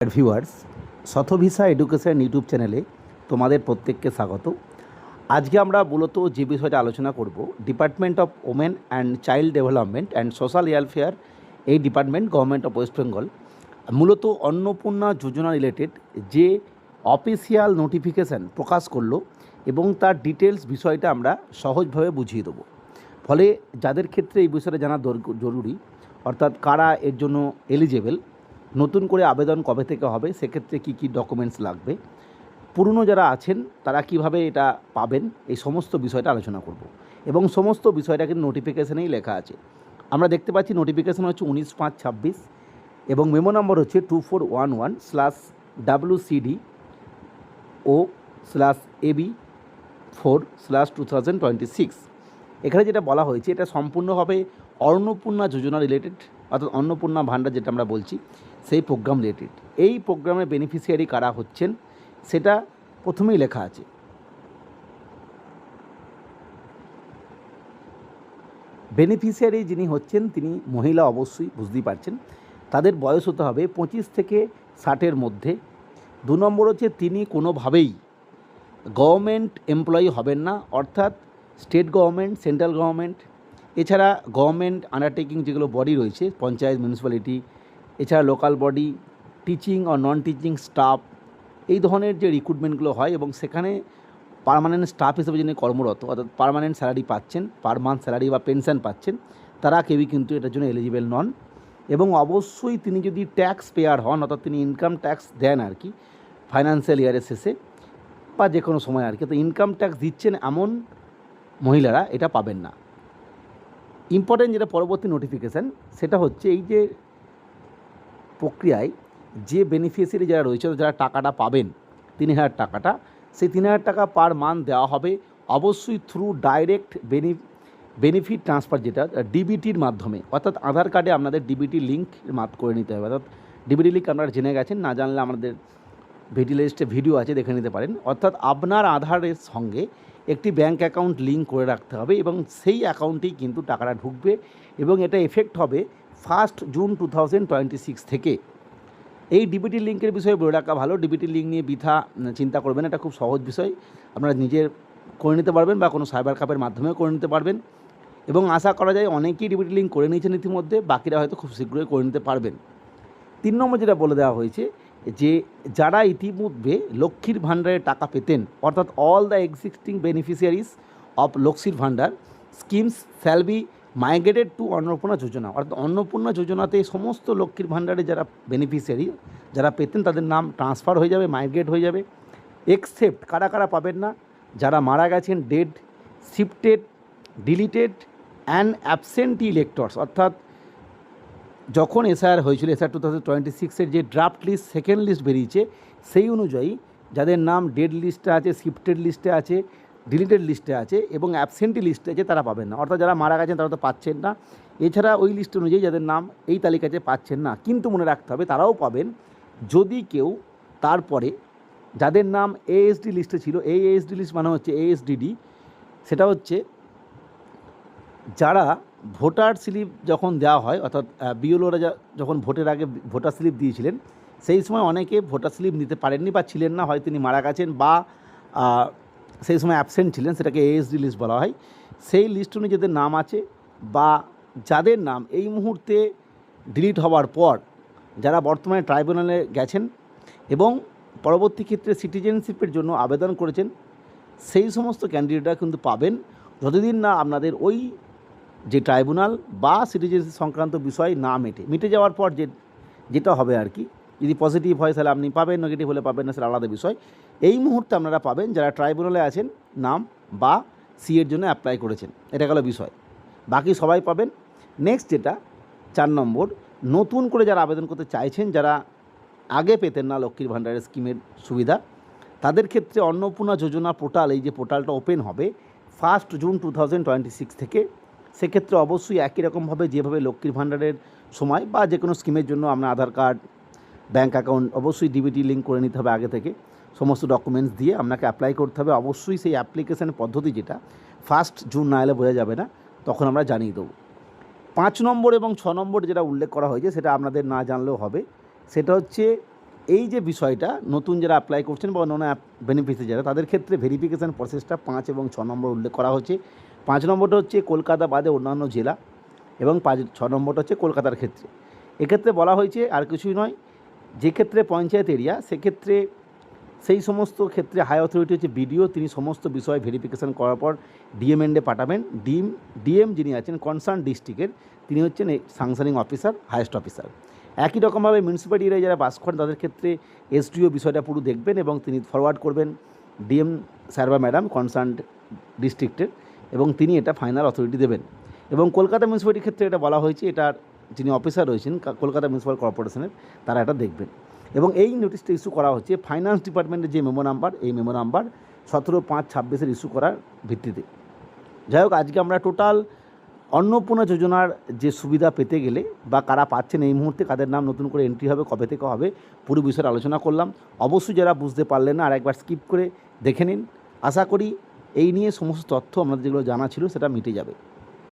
Viewers, শতভিসা education YouTube চ্যানেলে তোমাদের প্রত্যেককে স্বাগত। আজকে আমরা মূলত যে বিষয়টা আলোচনা করব, department of women and child development and social welfare, এই department government of West Bengal মূলত অন্নপূর্ণা যোজনা রিলেটেড যে অফিসিয়াল নোটিফিকেশান প্রকাশ করলো এবং তার ডিটেলস বিষয়টা আমরা সহজভাবে বুঝিয়ে দেবো। ফলে যাদের ক্ষেত্রে এই বিষয়টা জানা জরুরি, অর্থাৎ কারা এর জন্য এলিজেবল, নতুন করে আবেদন কবে থেকে হবে, সেক্ষেত্রে কী কী ডকুমেন্টস লাগবে, পুরনো যারা আছেন তারা কিভাবে এটা পাবেন, এই সমস্ত বিষয়টা আলোচনা করব। এবং সমস্ত বিষয়টা কিন্তু নোটিফিকেশানেই লেখা আছে। আমরা দেখতে পাচ্ছি নোটিফিকেশান হচ্ছে 19/5/26 এবং মেমো নম্বর হচ্ছে 2411/WCDO/AB4/2026। এখানে যেটা বলা হয়েছে এটা সম্পূর্ণভাবে অন্নপূর্ণা যোজনা রিলেটেড, অর্থাৎ অন্নপূর্ণা ভাণ্ডার যেটা আমরা বলছি সেই প্রোগ্রাম রিলেটেড। এই প্রোগ্রামের বেনিফিশিয়ারি কারা হচ্ছেন সেটা প্রথমেই লেখা আছে। বেনিফিশিয়ারি যিনি হচ্ছেন তিনি মহিলা, অবশ্যই বুঝতেই পারছেন। তাদের বয়স হতে হবে 25 থেকে 60-এর মধ্যে। 2 নম্বর হচ্ছে তিনি কোনোভাবেই গভর্নমেন্ট এমপ্লয়ি হবেন না, অর্থাৎ স্টেট গভর্নমেন্ট, সেন্ট্রাল গভর্নমেন্ট, এছাড়া গভর্নমেন্ট আন্ডারটেকিং যেগুলো বডি রয়েছে, পঞ্চায়েত, মিউনিসিপ্যালিটি, এছাড়া লোকাল বডি, টিচিং ও নন টিচিং স্টাফ, এই ধরনের যে রিক্রুটমেন্টগুলো হয় এবং সেখানে পার্মানেন্ট স্টাফ হিসেবে যিনি কর্মরত, অর্থাৎ পার্মানেন্ট স্যালারি পাচ্ছেন, পার মান্থ স্যালারি বা পেনশন পাচ্ছেন, তারা কেউই কিন্তু এটার জন্য এলিজিবল নন। এবং অবশ্যই তিনি যদি ট্যাক্স পেয়ার হন, অর্থাৎ তিনি ইনকাম ট্যাক্স দেন আর কি ফাইন্যান্সিয়াল ইয়ারের শেষে বা যে কোনো সময় আর কি, তো ইনকাম ট্যাক্স দিচ্ছেন এমন মহিলারা এটা পাবেন না। ইম্পর্টেন্ট যেটা পরবর্তী নোটিফিকেশান সেটা হচ্ছে এই যে প্রক্রিয়ায় যে বেনিফিশিয়ারি যারা রয়েছে, যারা টাকাটা পাবেন 3,000 টাকাটা, সেই 3,000 টাকা পার মান্থ দেওয়া হবে অবশ্যই থ্রু ডাইরেক্ট বেনিফিট ট্রান্সফার, যেটা ডিবিটির মাধ্যমে, অর্থাৎ আধার কার্ডে আপনাদের ডিবিটি লিঙ্ক করে নিতে হবে। অর্থাৎ ডিবিটি লিঙ্ক আপনারা জেনে গেছেন, না জানলে আমাদের ভিডিও ভিডিও আছে, দেখে নিতে পারেন। অর্থাৎ আপনার আধারের সঙ্গে একটি ব্যাঙ্ক অ্যাকাউন্ট লিঙ্ক করে রাখতে হবে এবং সেই অ্যাকাউন্টেই কিন্তু টাকাটা ঢুকবে এবং এটা এফেক্ট হবে 1 জুন 2026 থেকে। এই ডিবিটি লিঙ্কের বিষয়ে বলে রাখা ভালো। ডিবিটি লিঙ্ক নিয়ে বৃথা চিন্তা করবেন, এটা খুব সহজ বিষয়, আপনারা নিজের করে নিতে পারবেন বা কোনো সাইবার ক্যাফের মাধ্যমেও করে নিতে পারবেন এবং আশা করা যায় অনেকেই ডিবিটি লিঙ্ক করে নিয়েছেন ইতিমধ্যে, বাকিরা হয়তো খুব শীঘ্রই করে নিতে পারবেন। 3 নম্বর যেটা বলে দেওয়া হয়েছে যে যারা ইতিমধ্যে লক্ষ্মীর ভাণ্ডারের টাকা পেতেন, অর্থাৎ all the existing beneficiaries of লক্ষ্মীর Bhandar schemes shall be migrated to Annapurna Yojana. অর্থাৎ অন্নপূর্ণা যোজনাতে সমস্ত লক্ষ্মীর ভাণ্ডারে যারা বেনিফিশিয়ারি যারা পেতেন তাদের নাম ট্রান্সফার হয়ে যাবে, মাইগ্রেট হয়ে যাবে। এক্সেপ্ট কারা কারা পাবেন না, যারা মারা গেছেন, dead, shifted, deleted and absentee electors. অর্থাৎ যখন এসআর হয়েছিল, এসআর 2026-এর যে ড্রাফট লিস্ট, সেকেন্ড লিস্ট বেরিয়েছে, সেই অনুযায়ী যাদের নাম ডেড লিস্টে আছে, শিফটেড লিস্টে আছে, ডিলিটেড লিস্টে আছে এবং অ্যাবসেন্টি লিস্টে আছে, তারা পাবেন না। অর্থাৎ যারা মারা গেছেন তারা তো পাচ্ছেন না। এছাড়া ওই লিস্ট অনুযায়ী যাদের নাম এই তালিকাতে পাচ্ছেন না, কিন্তু মনে রাখতে হবে তারাও পাবেন যদি কেউ তারপরে যাদের নাম এএসডি লিস্টে ছিল, এই এএসডি লিস্ট মানে হচ্ছে এএসডিডি, সেটা হচ্ছে যারা ভোটার স্লিপ যখন দেওয়া হয়, অর্থাৎ বিএলওরা যখন ভোটের আগে ভোটার স্লিপ দিয়েছিলেন, সেই সময় অনেকে ভোটার স্লিপ নিতে পারেননি বা ছিলেন না, হয় তিনি মারা গেছেন বা সেই সময় অ্যাবসেন্ট ছিলেন, সেটাকে এএসডি লিস্ট বলা হয়। সেই লিস্ট অনুযায়ী যাদের নাম আছে বা যাদের নাম এই মুহূর্তে ডিলিট হওয়ার পর যারা বর্তমানে ট্রাইব্যুনালে গেছেন এবং পরবর্তী ক্ষেত্রে সিটিজেনশিপের জন্য আবেদন করেছেন, সেই সমস্ত ক্যান্ডিডেটরা কিন্তু পাবেন যতদিন না আপনাদের ওই যে ট্রাইব্যুনাল বা সিটিজেনশিপ সংক্রান্ত বিষয় না মিটে যাওয়ার পর যেটা হবে আর কি, যদি পজিটিভ হয় তাহলে আপনি পাবেন, নেগেটিভ হলে পাবেন না, সেটা আলাদা বিষয়। এই মুহূর্তে আপনারা পাবেন যারা ট্রাইব্যুনালে আছেন নাম বা সি এর জন্য অ্যাপ্লাই করেছেন, এটা গেল বিষয়, বাকি সবাই পাবেন। নেক্সট যেটা 4 নম্বর, নতুন করে যারা আবেদন করতে চাইছেন, যারা আগে পেতেন না লক্ষ্মীর ভাণ্ডারের স্কিমের সুবিধা, তাদের ক্ষেত্রে অন্নপূর্ণা যোজনা পোর্টাল, এই যে পোর্টালটা ওপেন হবে 1 জুন 2026 থেকে, সেক্ষেত্রে অবশ্যই একই রকমভাবে যেভাবে লক্ষ্মীর ভাণ্ডারের সময় বা যে কোনো স্কিমের জন্য আপনার আধার কার্ড, ব্যাঙ্ক অ্যাকাউন্ট, অবশ্যই ডিবিটি লিঙ্ক করে নিতে হবে আগে থেকে, সমস্ত ডকুমেন্টস দিয়ে আপনাকে অ্যাপ্লাই করতে হবে। অবশ্যই সেই অ্যাপ্লিকেশানের পদ্ধতি যেটা 1 জুন না এলে বোঝা যাবে না, তখন আমরা জানিয়ে দেবো। 5 নম্বর এবং 6 নম্বর যেটা উল্লেখ করা হয়েছে সেটা আপনাদের না জানলেও হবে, সেটা হচ্ছে এই যে বিষয়টা নতুন যারা অ্যাপ্লাই করছেন বা অন্যান্য বেনিফিসিয়ারি যারা, তাদের ক্ষেত্রে ভেরিফিকেশান প্রসেসটা 5 এবং 6 নম্বর উল্লেখ করা হচ্ছে। 5 নম্বরটা হচ্ছে কলকাতা বাদে অন্যান্য জেলা, এবং 6 নম্বরটা হচ্ছে কলকাতার ক্ষেত্রে। এক্ষেত্রে বলা হয়েছে আর কিছুই নয়, যে ক্ষেত্রে পঞ্চায়েত এরিয়া সেক্ষেত্রে সেই সমস্ত ক্ষেত্রে হাই অথরিটি হচ্ছে বিডিও, তিনি সমস্ত বিষয় ভেরিফিকেশান করার পর ডিএম এন্ডে পাঠাবেন। ডিএম যিনি আছেন কনসার্ন ডিস্ট্রিক্টের, তিনি হচ্ছেন সাংশনিং অফিসার, হায়েস্ট অফিসার। একই রকমভাবে মিউনিসিপ্যালিটি এরিয়ায় যারা বাস করেন তাদের ক্ষেত্রে এসডিও বিষয়টা পুরো দেখবেন এবং তিনি ফরওয়ার্ড করবেন ডিএম স্যার বা ম্যাডাম কনসার্ন ডিস্ট্রিক্টের, এবং তিনি এটা ফাইনাল অথরিটি দেবেন। এবং কলকাতা মিউনিসিপ্যালিটির ক্ষেত্রে এটা বলা হয়েছে, এটার যিনি অফিসার রয়েছেন কলকাতা মিউনিসিপ্যাল কর্পোরেশনের, তারা এটা দেখবেন। এবং এই নোটিশটা ইস্যু করা হচ্ছে ফাইন্যান্স ডিপার্টমেন্টের যে মেমো নাম্বার, এই মেমো নাম্বার 17/5/26 ইস্যু করার ভিত্তিতে। যাই হোক, আজকে আমরা টোটাল অন্নপূর্ণা যোজনার যে সুবিধা পেতে গেলে বা কারা পাচ্ছেন এই মুহূর্তে, কাদের নাম নতুন করে এন্ট্রি হবে, কবে থেকে হবে, পুরো বিষয়ে আলোচনা করলাম। অবশ্যই যারা বুঝতে পারলেন না আরেকবার স্কিপ করে দেখে নিন। আশা করি এই নিয়ে সমস্ত তথ্য আমাদের যেগুলো জানা ছিল সেটা মিটে যাবে।